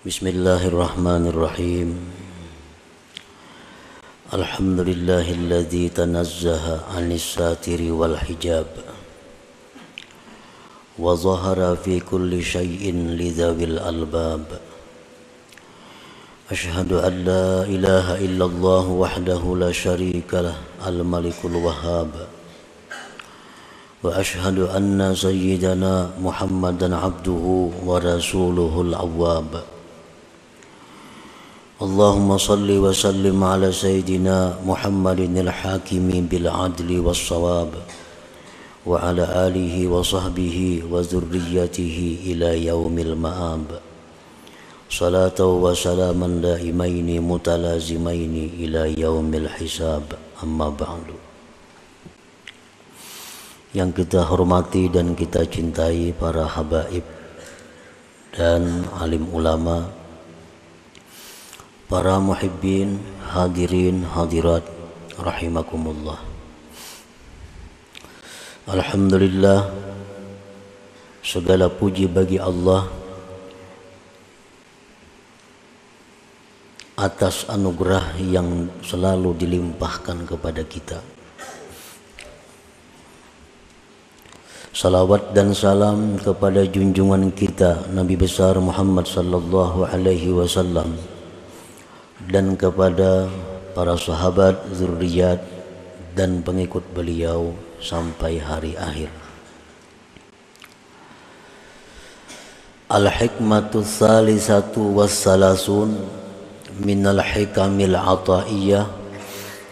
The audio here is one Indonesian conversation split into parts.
Bismillahirrahmanirrahim. Alhamdulillahilladzi tanazzaha 'anis satiri wal hijab wa zahara fi kulli syai'in lidzawil albab. Asyhadu an la ilaha illallah wahdahu la syarikalah al-malikul wahhab. Wa asyhadu anna sayyidana Muhammadan abduhu wa rasuluhul awwab. Allahumma salli wa sallim ala sayyidina Muhammadin al-hakimi bil adli was sawab wa ala alihi wa sahbihi wa zurriyatihi ila yaumil ma'ab. Salatu wa salaman daimaini mutalazimaini ila yaumil hisab. Amma ba'du. Yang kita hormati dan kita cintai para habaib dan alim ulama, para muhibbin, hadirin, hadirat, rahimakumullah. Alhamdulillah, segala puji bagi Allah atas anugerah yang selalu dilimpahkan kepada kita. Salawat dan salam kepada junjungan kita Nabi besar Muhammad sallallahu alaihi wasallam dan kepada para sahabat, zuriat dan pengikut beliau sampai hari akhir. Al-hikmatu tsalisatu wassalasun minal hikamil ataiyah.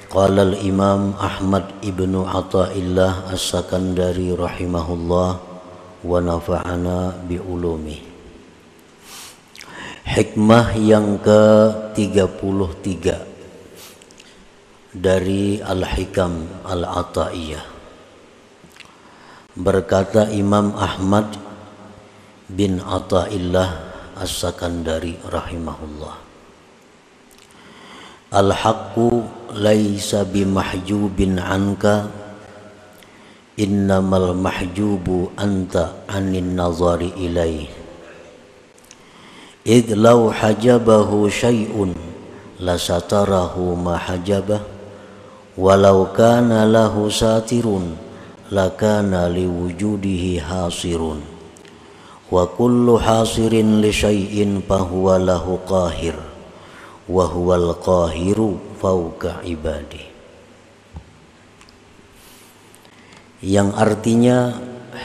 Qala al-Imam Ahmad ibnu Athaillah As-Sakandari rahimahullah wa nafa'ana bi ulumi. Hikmah yang ke-33 dari Al-Hikam Al-Ataiyah. Berkata Imam Ahmad bin Athaillah As-Sakandari rahimahullah, al-haqqu laisa bimahjubin anka, innamal mahjubu anta anin nazari ilaih. Idh law hajabahu syai'un lasatarahu ma hajabah, walau kana lahu satirun lakana liwujudihi hasirun, wa kullu hasirin li syai'in fahuwa lahu qahir, wa huwal qahiru fauqa ibadi. Yang artinya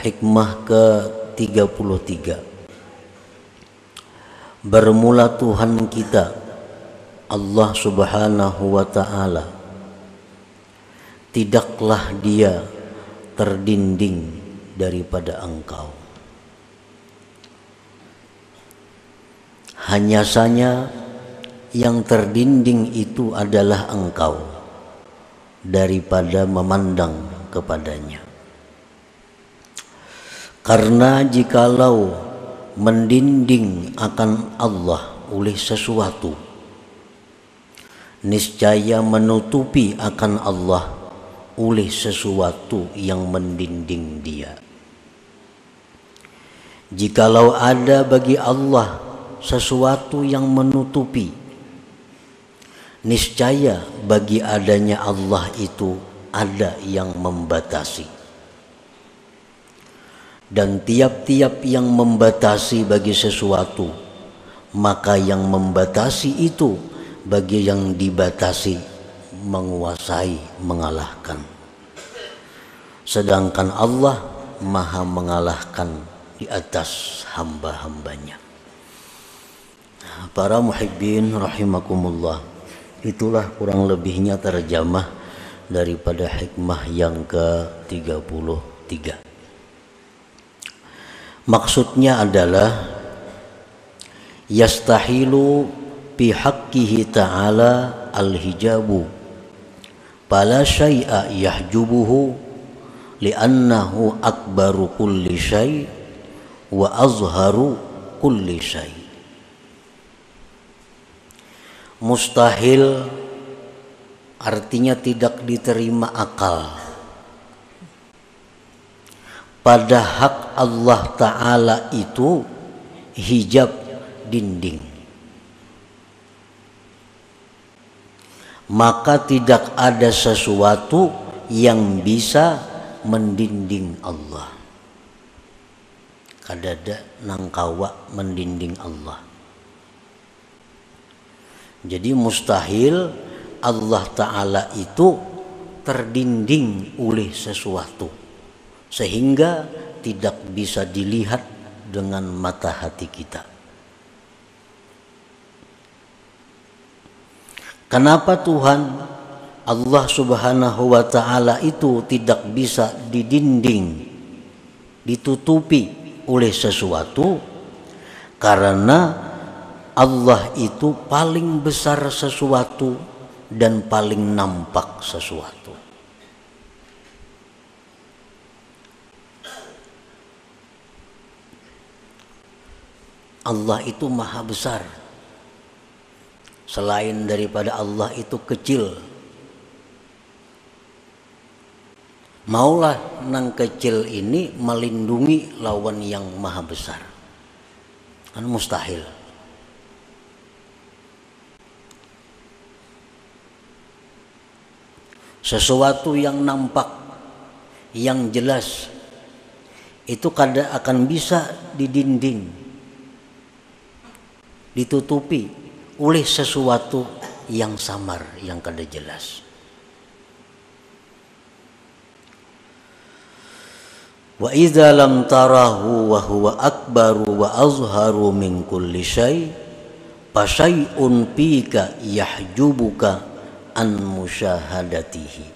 hikmah ke-33, bermula Tuhan kita Allah subhanahu wa ta'ala, tidaklah dia terdinding daripada engkau. Hanya saja yang terdinding itu adalah engkau daripada memandang kepadanya. Karena jikalau mendinding akan Allah oleh sesuatu, niscaya menutupi akan Allah oleh sesuatu yang mendinding dia. Jikalau ada bagi Allah sesuatu yang menutupi, niscaya bagi adanya Allah itu ada yang membatasi. Dan tiap-tiap yang membatasi bagi sesuatu, maka yang membatasi itu bagi yang dibatasi menguasai, mengalahkan. Sedangkan Allah maha mengalahkan di atas hamba-hambanya. Para muhibbin rahimakumullah, itulah kurang lebihnya terjemah daripada hikmah yang ke-33. Maksudnya adalah yastahilu bi haqqihi ta'ala al-hijabu fala syai'a yahjubuhu li'annahu akbaru kulli syai' wa azharu kulli syai'. Mustahil artinya tidak diterima akal pada hak Allah Ta'ala itu hijab dinding. maka tidak ada sesuatu yang bisa mendinding Allah. Kadada nangkawa mendinding Allah. Jadi mustahil Allah Ta'ala itu terdinding oleh sesuatu sehingga tidak bisa dilihat dengan mata hati kita. Kenapa Tuhan Allah Subhanahu wa Ta'ala itu tidak bisa didinding, ditutupi oleh sesuatu? Karena Allah itu paling besar sesuatu dan paling nampak sesuatu. Allah itu maha besar. Selain daripada Allah itu kecil. Maulah nang kecil ini melindungi lawan yang maha besar. Kan mustahil. Sesuatu yang nampak, yang jelas, itu kada akan bisa didinding, ditutupi oleh sesuatu yang samar, yang kada jelas. Wa idza lam tarahu wa huwa akbaru wa azharu min kulli syai' fa syai'un fika yahjubuka an musyahadatihi.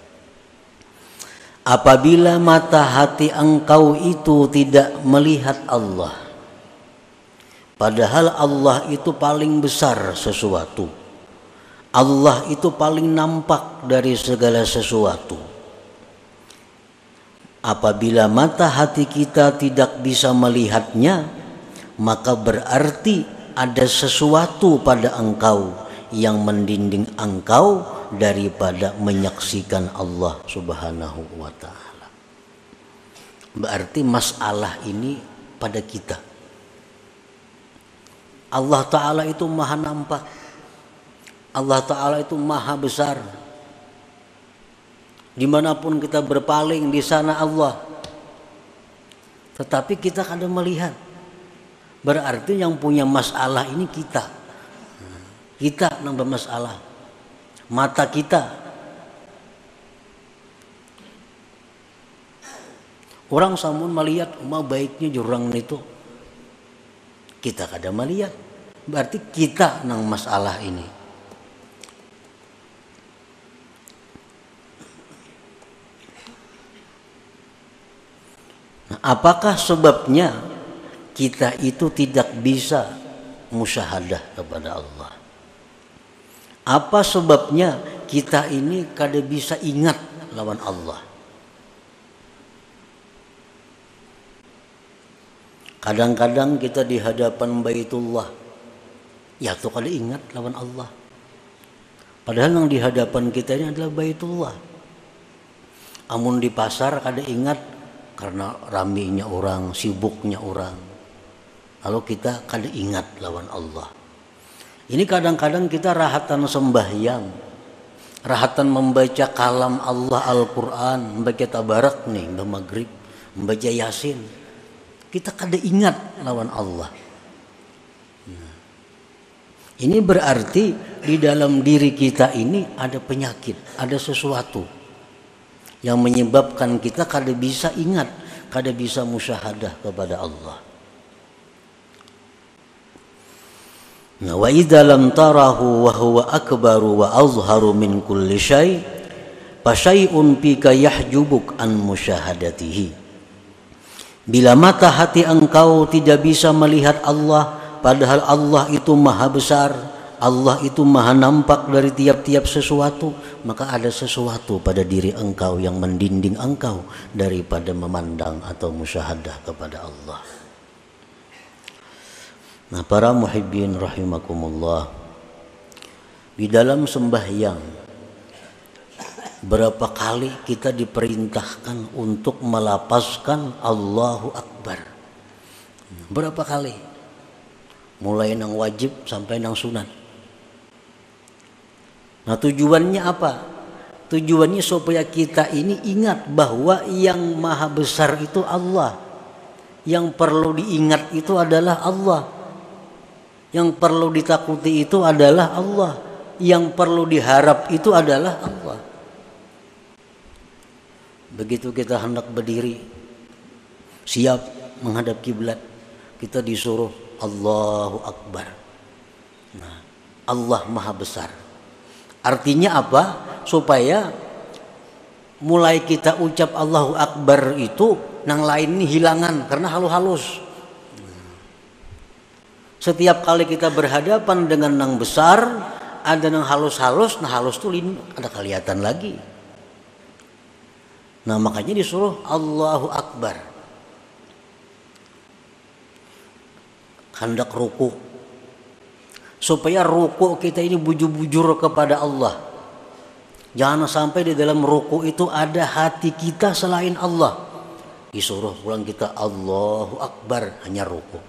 Apabila mata hati engkau itu tidak melihat Allah, padahal Allah itu paling besar sesuatu, Allah itu paling nampak dari segala sesuatu. Apabila mata hati kita tidak bisa melihatnya, maka berarti ada sesuatu pada engkau yang mendinding engkau daripada menyaksikan Allah Subhanahu wa Ta'ala. Berarti masalah ini pada kita. Allah Ta'ala itu maha nampak, Allah Ta'ala itu maha besar. Dimanapun kita berpaling, di sana Allah. Tetapi kita kadang melihat. Berarti yang punya masalah ini kita. Kita yang bermasalah. Mata kita. Orang samun melihat mah baiknya jurang itu. Kita kadang melihat. Berarti kita yang masalah ini. Nah, apakah sebabnya kita itu tidak bisa musyahadah kepada Allah? Apa sebabnya kita ini kada bisa ingat lawan Allah? Kadang-kadang kita di hadapan Baitullah, ya tuh kada ingat lawan Allah. Padahal yang di hadapan kita ini adalah Baitullah. Amun di pasar kada ingat karena raminya orang, sibuknya orang. Lalu kita kada ingat lawan Allah. Ini kadang-kadang kita rahatan sembahyang, rahatan membaca kalam Allah Al-Quran, membaca tabarak nih, maghrib, membaca yasin. Kita kada ingat lawan Allah. Ini berarti di dalam diri kita ini ada penyakit, ada sesuatu yang menyebabkan kita kada bisa ingat, kada bisa musyahadah kepada Allah. Nah, wa idza lam tarahu wa huwa akbaru wa azharu min kulli syai' fa syai'un fika yahjubuk an musyahadatihi. Bila mata hati engkau tidak bisa melihat Allah, padahal Allah itu maha besar, Allah itu maha nampak dari tiap-tiap sesuatu, maka ada sesuatu pada diri engkau yang mendinding engkau daripada memandang atau musyahadah kepada Allah. Nah, para muhibbin rahimakumullah, di dalam sembahyang berapa kali kita diperintahkan untuk melapazkan Allahu Akbar? Berapa kali? Mulai nang wajib sampai nang sunat. Nah, tujuannya apa? Tujuannya supaya kita ini ingat bahwa yang maha besar itu Allah. Yang perlu diingat itu adalah Allah. Yang perlu ditakuti itu adalah Allah. Yang perlu diharap itu adalah Allah. Begitu kita hendak berdiri, siap menghadap kiblat, kita disuruh Allahu Akbar. Nah, Allah maha besar. Artinya apa? Supaya mulai kita ucap Allahu Akbar itu, yang lain ini hilangan karena halus-halus. Setiap kali kita berhadapan dengan yang besar, ada yang halus-halus, nah halus tuh ada kelihatan lagi. Nah, makanya disuruh Allahu Akbar. Hendak ruku, supaya ruku kita ini bujur-bujur kepada Allah. Jangan sampai di dalam ruku itu ada hati kita selain Allah. Disuruh pulang kita Allahu Akbar, hanya ruku.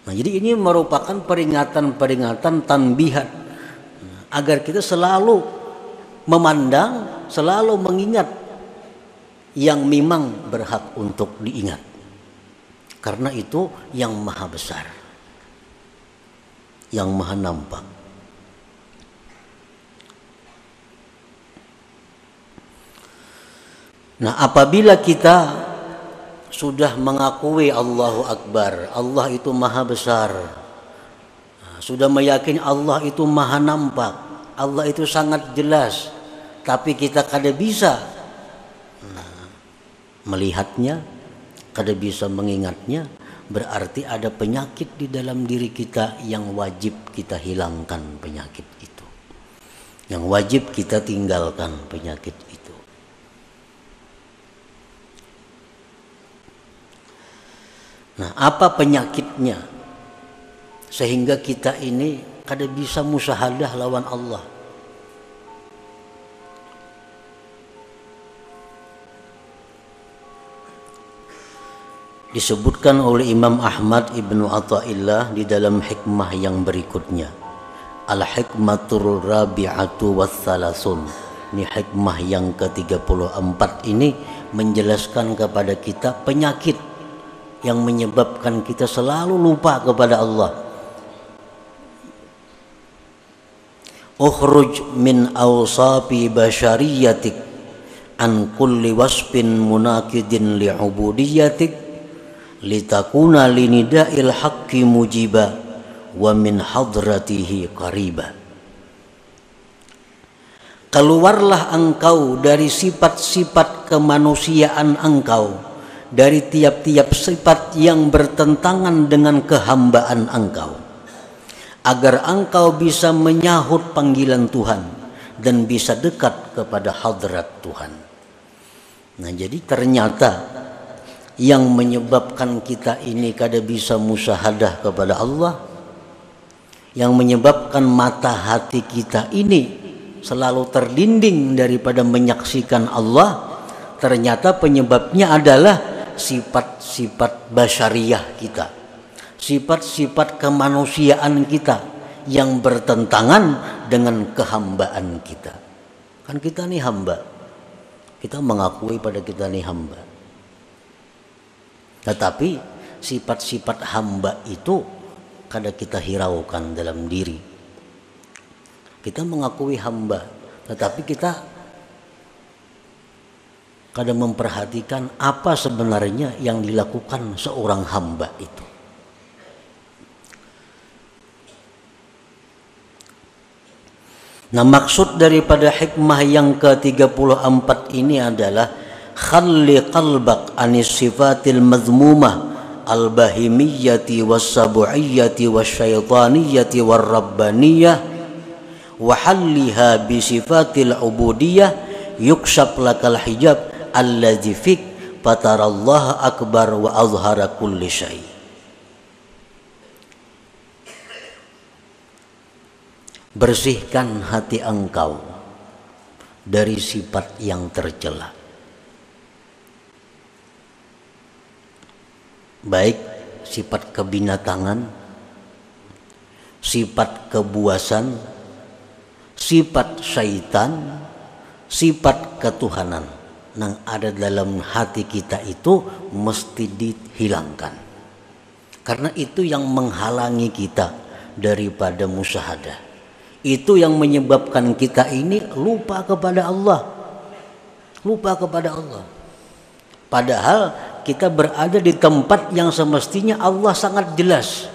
Nah, jadi ini merupakan peringatan-peringatan tanbihat agar kita selalu memandang, selalu mengingat yang memang berhak untuk diingat. Karena itu yang maha besar, yang maha nampak. Nah, apabila kita sudah mengakui Allahu Akbar, Allah itu maha besar, sudah meyakini Allah itu maha nampak, Allah itu sangat jelas, tapi kita kada bisa melihatnya, kada bisa mengingatnya, berarti ada penyakit di dalam diri kita yang wajib kita hilangkan penyakit itu, yang wajib kita tinggalkan penyakit itu. Nah, apa penyakitnya sehingga kita ini kada bisa musyahadah lawan Allah? Disebutkan oleh Imam Ahmad Ibnu Athaillah di dalam hikmah yang berikutnya, Al-Hikmatul Rabi'atu Wassalasun. Ini hikmah yang ke-34 ini menjelaskan kepada kita penyakit yang menyebabkan kita selalu lupa kepada Allah. Ukhruj min awsafi basyariyatik an kulli wasfin munakidin li'ubudiyatik litakuna linida'il haqqi mujiba wa min hadratihi qariba. Keluarlah engkau dari sifat-sifat kemanusiaan engkau, dari tiap-tiap sifat yang bertentangan dengan kehambaan engkau, agar engkau bisa menyahut panggilan Tuhan dan bisa dekat kepada hadrat Tuhan. Nah, jadi ternyata yang menyebabkan kita ini kada bisa musyahadah kepada Allah, yang menyebabkan mata hati kita ini selalu terlinding daripada menyaksikan Allah, ternyata penyebabnya adalah sifat-sifat basyariyah kita, sifat-sifat kemanusiaan kita yang bertentangan dengan kehambaan kita. Kan kita nih hamba, kita mengakui pada kita nih hamba, tetapi sifat-sifat hamba itu kada kita hiraukan dalam diri. Kita mengakui hamba, tetapi kita kada memperhatikan apa sebenarnya yang dilakukan seorang hamba itu. Nah, maksud daripada hikmah yang ke-34 ini adalah khalli qalbak anis sifatil madhmumah al-bahimiyyati was-sabu'iyyati wasyaitaniyati war-rabbaniyah wa halliha bi sifatil ubudiyah yukshaf lakal hijab alladzi fik fatarallah akbar wa azhara kulli syai. Bersihkan hati engkau dari sifat yang tercela, baik sifat kebinatangan, sifat kebuasan, sifat syaitan, sifat ketuhanan yang ada dalam hati kita itu mesti dihilangkan. Karena itu yang menghalangi kita daripada musyahadah. Itu yang menyebabkan kita ini lupa kepada Allah. Lupa kepada Allah. Padahal kita berada di tempat yang semestinya Allah sangat jelas.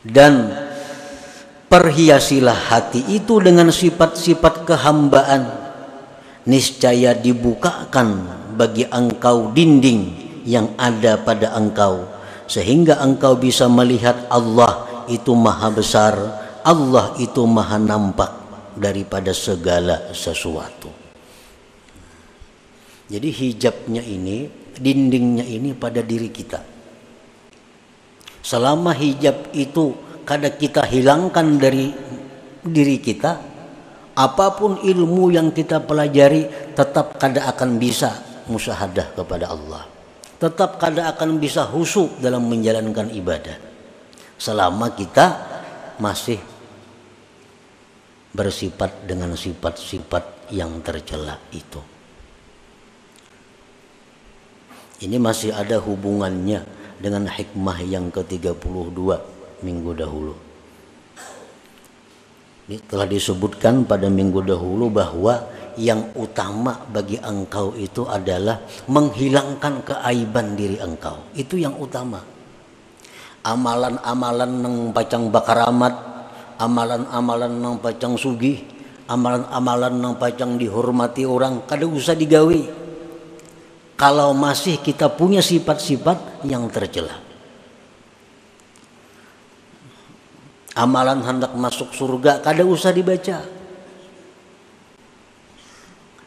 Dan perhiasilah hati itu dengan sifat-sifat kehambaan. Niscaya dibukakan bagi engkau dinding yang ada pada engkau. Sehingga engkau bisa melihat Allah itu maha besar, Allah itu maha nampak daripada segala sesuatu. Jadi hijabnya ini, dindingnya ini pada diri kita. Selama hijab itu kada kita hilangkan dari diri kita, apapun ilmu yang kita pelajari tetap kada akan bisa musyahadah kepada Allah. Tetap kada akan bisa khusyuk dalam menjalankan ibadah selama kita masih bersifat dengan sifat-sifat yang tercela itu. Ini masih ada hubungannya dengan hikmah yang ke-32 minggu dahulu. Ini telah disebutkan pada minggu dahulu bahwa yang utama bagi engkau itu adalah menghilangkan keaiban diri engkau. Itu yang utama. Amalan-amalan nang pacang bakaramat, amalan-amalan nang pacang sugih, amalan-amalan nang pacang dihormati orang, kada usah digawi kalau masih kita punya sifat-sifat yang tercela. Amalan hendak masuk surga kada usah dibaca.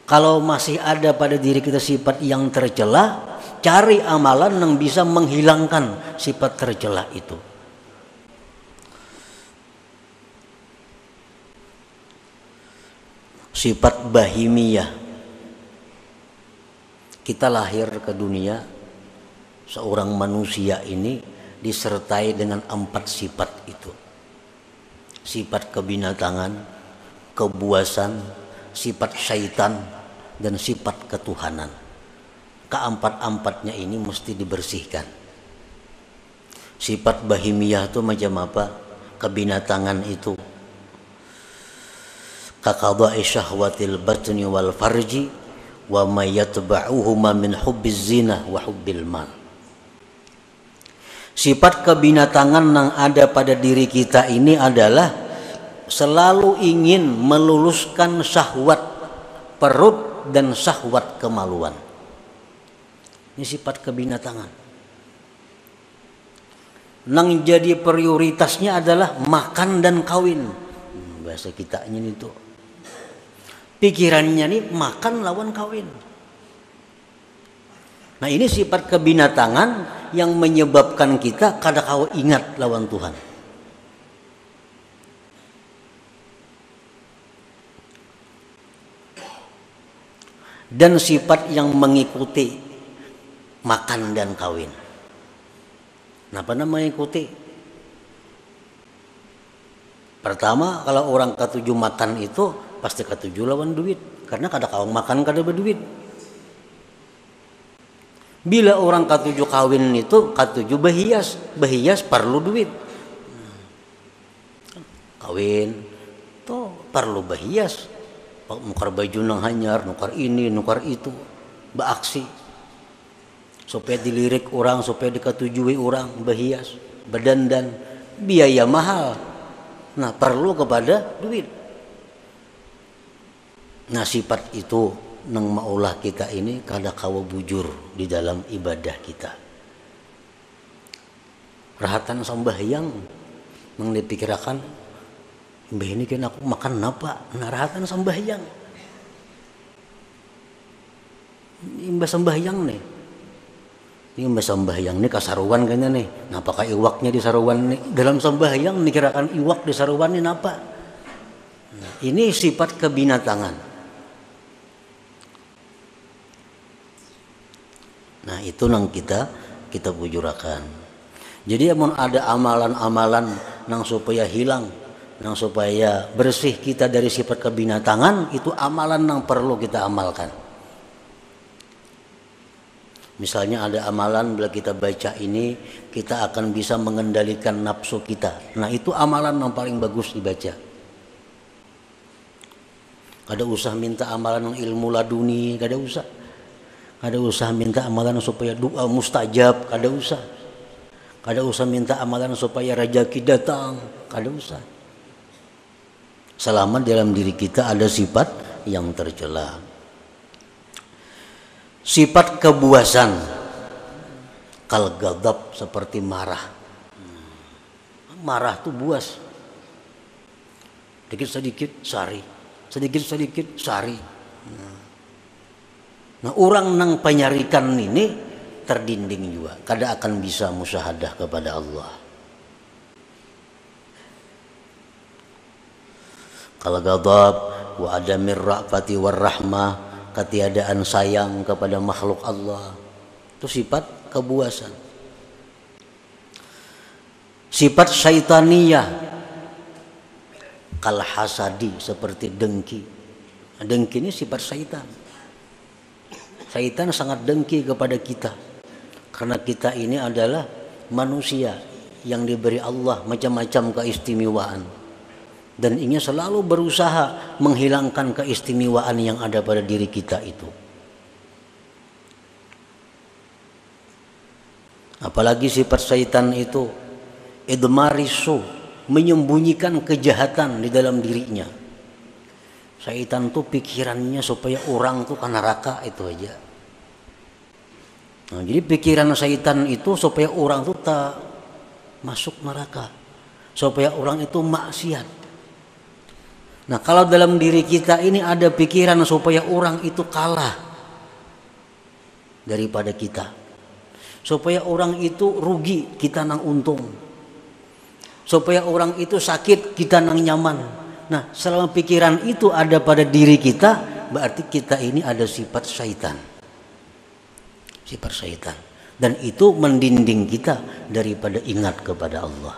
Kalau masih ada pada diri kita sifat yang tercela, cari amalan yang bisa menghilangkan sifat tercela itu. Sifat bahimiyah. Kita lahir ke dunia, seorang manusia ini disertai dengan 4 sifat itu. Sifat kebinatangan, kebuasan, sifat syaitan, dan sifat ketuhanan. Keempat-empatnya ini mesti dibersihkan. Sifat bahimiyah itu macam apa? Kebinatangan itu kaqada'i syahwatil batni wal farji wa ma yatba'uhuma min hubbiz zina wa hubbil mal. Sifat kebinatangan yang ada pada diri kita ini adalah selalu ingin meluluskan syahwat perut dan syahwat kemaluan. Ini sifat kebinatangan. Nang jadi prioritasnya adalah makan dan kawin. Bahasa kita ini itu. Pikirannya nih makan lawan kawin. Nah ini sifat kebinatangan yang menyebabkan kita kada kawa ingat lawan Tuhan. Dan sifat yang mengikuti makan dan kawin. Kenapa namanya mengikuti? Pertama, kalau orang ketujuh makan itu pasti ketujuh lawan duit, karena kada kawang makan kada berduit. Bila orang ketujuh kawin itu ketujuh berhias, berhias perlu duit. Kawin itu perlu berhias. Nukar baju nang hanyar, nukar ini, nukar itu, beraksi supaya dilirik orang, supaya diketujui orang, berhias, berdandan, biaya mahal. Nah perlu kepada duit. Nah sifat itu nang maulah kita ini kada kawa bujur di dalam ibadah kita. Rahatan sambahyang nang dipikirkan, mbah ini kan aku makan apa? Narahatan sambahyang. Imbah sambahyang nih. Ini mbah sambahyang nih kasaruan kayaknya nih. Napa ka iwaknya di saruan nih? Dalam sambahyang dikirakan iwak di saruan nih napa? Nah, ini sifat kebinatangan. Nah, itu nang kita bujurakan. Jadi amun ada amalan-amalan nang supaya hilang, nang supaya bersih kita dari sifat kebinatangan, itu amalan yang perlu kita amalkan. Misalnya ada amalan bila kita baca ini, kita akan bisa mengendalikan nafsu kita. Nah itu amalan yang paling bagus dibaca. Kada usah minta amalan yang ilmu laduni, kada usah. Kada usah minta amalan supaya doa mustajab, kada usah. Kada usah minta amalan supaya rezeki datang, kada usah. Selama dalam diri kita ada sifat yang tercela. Sifat kebuasan, kal ghadab, seperti marah. Marah tuh buas. Sedikit-sedikit sari, sedikit-sedikit sari. Nah, orang nang penyarikan ini terdinding juga, kada akan bisa musyahadah kepada Allah. Kal ghadab wa adamir ra'fati war rahmah, ketiadaan sayang kepada makhluk Allah, itu sifat kebuasan. Sifat syaitaniyah, kal hasadi, seperti dengki. Dengki ini sifat syaitan. Syaitan sangat dengki kepada kita karena kita ini adalah manusia yang diberi Allah macam-macam keistimewaan, dan ingin selalu berusaha menghilangkan keistimewaan yang ada pada diri kita itu. Apalagi sifat syaitan itu idmarisu, menyembunyikan kejahatan di dalam dirinya. Syaitan tuh pikirannya supaya orang tuh ke neraka itu aja. Nah, jadi pikiran syaitan itu supaya orang tuh tak masuk neraka, supaya orang itu maksiat. Nah, kalau dalam diri kita ini ada pikiran supaya orang itu kalah daripada kita, supaya orang itu rugi, kita nang untung, supaya orang itu sakit, kita nang nyaman. Nah, selama pikiran itu ada pada diri kita, berarti kita ini ada sifat syaitan. Sifat syaitan. Dan itu mendinding kita daripada ingat kepada Allah.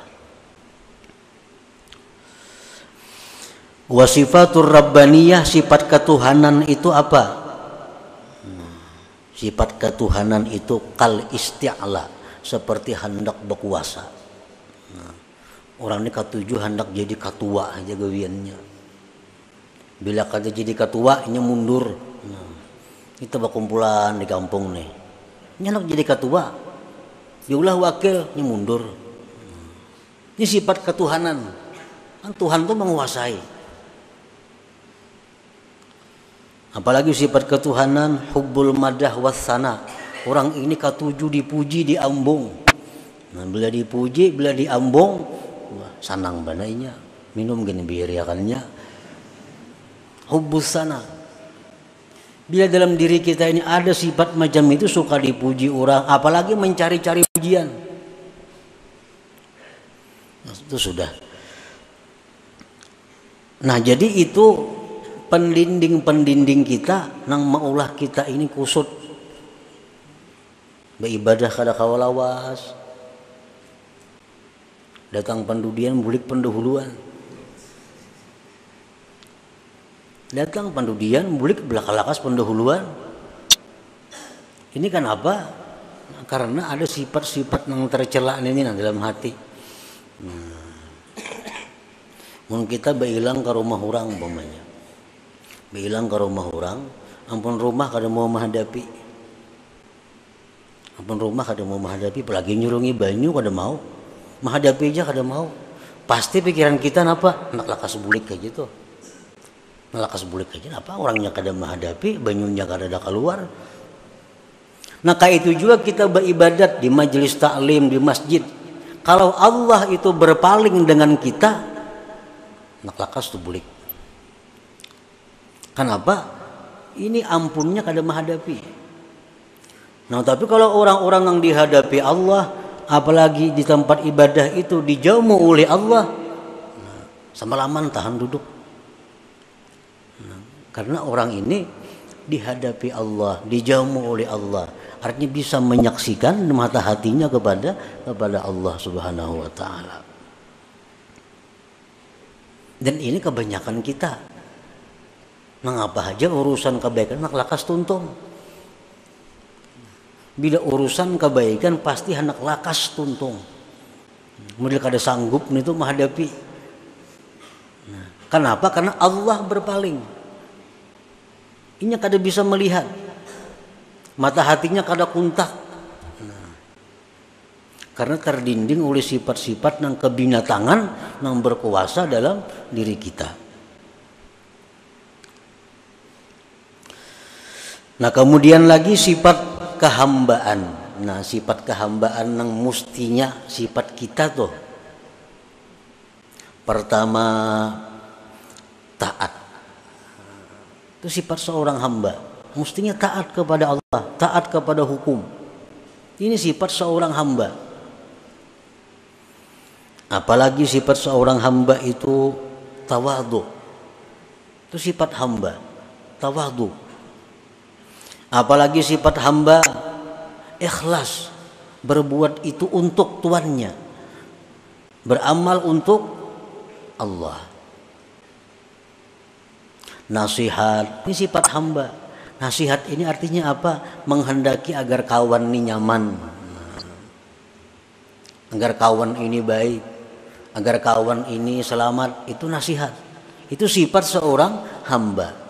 Wasifatur rabbaniyah, sifat ketuhanan itu apa? Sifat ketuhanan itu kal isti'la, seperti hendak berkuasa. Orang ini ketujuh hendak jadi ketua aja gawiannya. Bila kata jadi ketua, ini mundur. Kita berkumpulan di kampung nih. Ini hendak jadi ketua, diulah wakil, ini mundur. Ini sifat ketuhanan. Kan Tuhan itu menguasai. Apalagi sifat ketuhanan hubbul madah wassana. Orang ini ketujuh dipuji, diambung. Nah, bila dipuji, bila diambung, wah, sanang banainya. Minum gini biriakannya. Hubbus sana. Bila dalam diri kita ini ada sifat macam itu, suka dipuji orang, apalagi mencari-cari pujian. Nah, itu sudah. Nah, jadi itu pendinding kita nang maulah kita ini kusut beribadah kada kawalawas, datang pendudian bulik pendahuluan, datang pendudian bulik belakalakas pendahuluan. Ini kan apa? Nah, karena ada sifat-sifat yang tercela ini dalam hati. Mun kita beilang ke rumah orang umpamanya, bilang ke rumah orang, ampun rumah kada mau menghadapi, ampun rumah kada mau menghadapi, apalagi nyurungi banyu kada mau, menghadapi aja kada mau. Pasti pikiran kita napa? Nak lakas bulik kayak gitu, nak lakas bulik kayak gitu. Apa orangnya kada menghadapi, banyunya kada ada keluar. Nah kayak itu juga kita beribadat di majelis taklim, di masjid. Kalau Allah itu berpaling dengan kita, nak lakas tu bulik. Kenapa? Ini ampunnya kada menghadapi. Nah, tapi kalau orang-orang yang dihadapi Allah, apalagi di tempat ibadah itu dijauh oleh Allah, nah, semalaman tahan duduk. Nah, karena orang ini dihadapi Allah, dijauh oleh Allah, artinya bisa menyaksikan mata hatinya kepada Allah Subhanahu wa taala. Dan ini kebanyakan kita. Mengapa aja urusan kebaikan nak lakas tuntung. Bila urusan kebaikan pasti hendak lakas tuntung. Model kada sanggup itu menghadapi. Nah, kenapa? Karena Allah berpaling. Inya kada bisa melihat. Mata hatinya kada kuntak. Nah, karena terdinding oleh sifat-sifat nang kebinatangan nang berkuasa dalam diri kita. Nah, kemudian lagi sifat kehambaan. Nah, sifat kehambaan yang mustinya sifat kita tuh. Pertama, taat. Itu sifat seorang hamba. Mustinya taat kepada Allah, taat kepada hukum. Ini sifat seorang hamba. Apalagi sifat seorang hamba itu tawadhu. Itu sifat hamba, tawadhu. Apalagi sifat hamba ikhlas, berbuat itu untuk tuannya, beramal untuk Allah. Nasihat, ini sifat hamba. Nasihat ini artinya apa? Menghendaki agar kawan ini nyaman, agar kawan ini baik, agar kawan ini selamat. Itu nasihat. Itu sifat seorang hamba.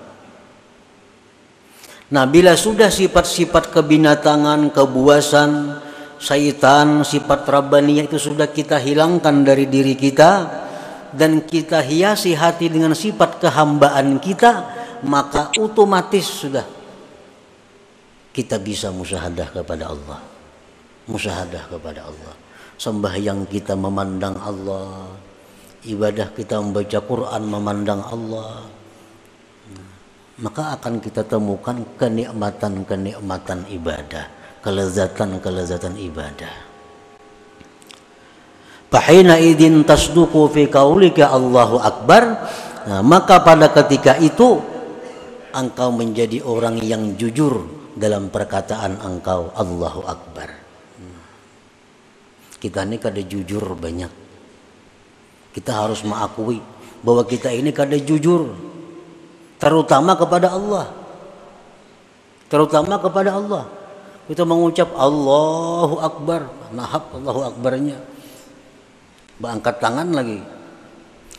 Nah, bila sudah sifat-sifat kebinatangan, kebuasan, syaitan, sifat rabbaniyah itu sudah kita hilangkan dari diri kita dan kita hiasi hati dengan sifat kehambaan kita, maka otomatis sudah kita bisa musyahadah kepada Allah. Musyahadah kepada Allah. Sembahyang kita memandang Allah, ibadah kita membaca Quran memandang Allah. Maka akan kita temukan kenikmatan-kenikmatan ibadah, kelezatan-kelezatan ibadah. Fahina idin tasduqu fi qaulika Allahu Akbar. Nah, maka pada ketika itu engkau menjadi orang yang jujur dalam perkataan engkau Allahu Akbar. Kita ini kada jujur banyak. Kita harus mengakui bahwa kita ini kada jujur. Terutama kepada Allah. Terutama kepada Allah. Kita mengucap Allahu Akbar. Nahap Allahu Akbarnya. Angkat tangan lagi.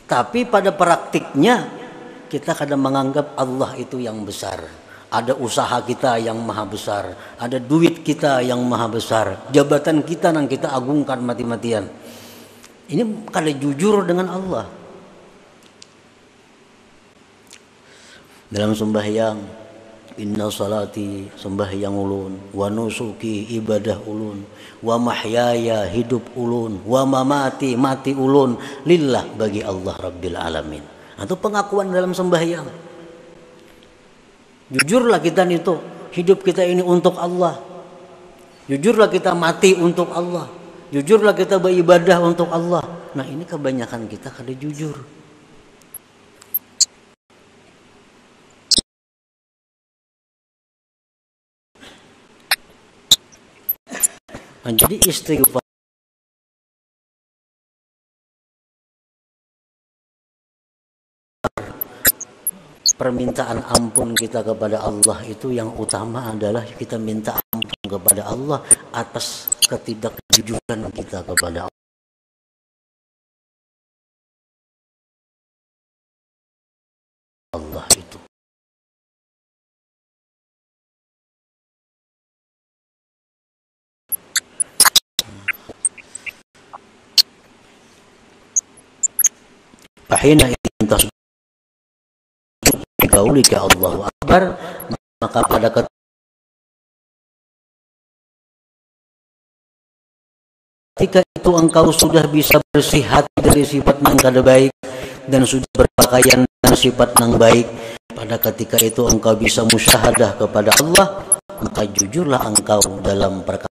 Tapi pada praktiknya kita kadang menganggap Allah itu yang besar. Ada usaha kita yang maha besar. Ada duit kita yang maha besar. Jabatan kita yang kita agungkan mati-matian. Ini kada jujur dengan Allah. Dalam sembahyang, inna salati, sembahyang ulun, wa nusuki, ibadah ulun, wa mahyaya, hidup ulun, wa mamati, mati ulun, lillah, bagi Allah Rabbil Alamin. Itu pengakuan dalam sembahyang. Jujurlah kita itu, hidup kita ini untuk Allah. Jujurlah kita mati untuk Allah. Jujurlah kita beribadah untuk Allah. Nah, ini kebanyakan kita kada jujur. Nah, jadi istighfar permintaan ampun kita kepada Allah itu yang utama adalah kita minta ampun kepada Allah atas ketidakjujuran kita kepada Allah itu. Fahina idin tasduqu qaulika Allahu Akbar, maka pada ketika itu engkau sudah bisa bersih hati dari sifat yang kada baik dan sudah berpakaian dengan sifat yang baik, pada ketika itu engkau bisa musyahadah kepada Allah, maka jujurlah engkau dalam perkataan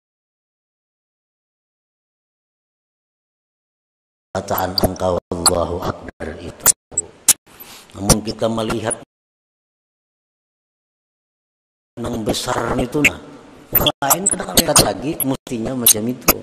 engkau Allahu Akbar itu. Namun kita melihat yang besar itu, nah lain kadang lihat lagi mestinya macam itu.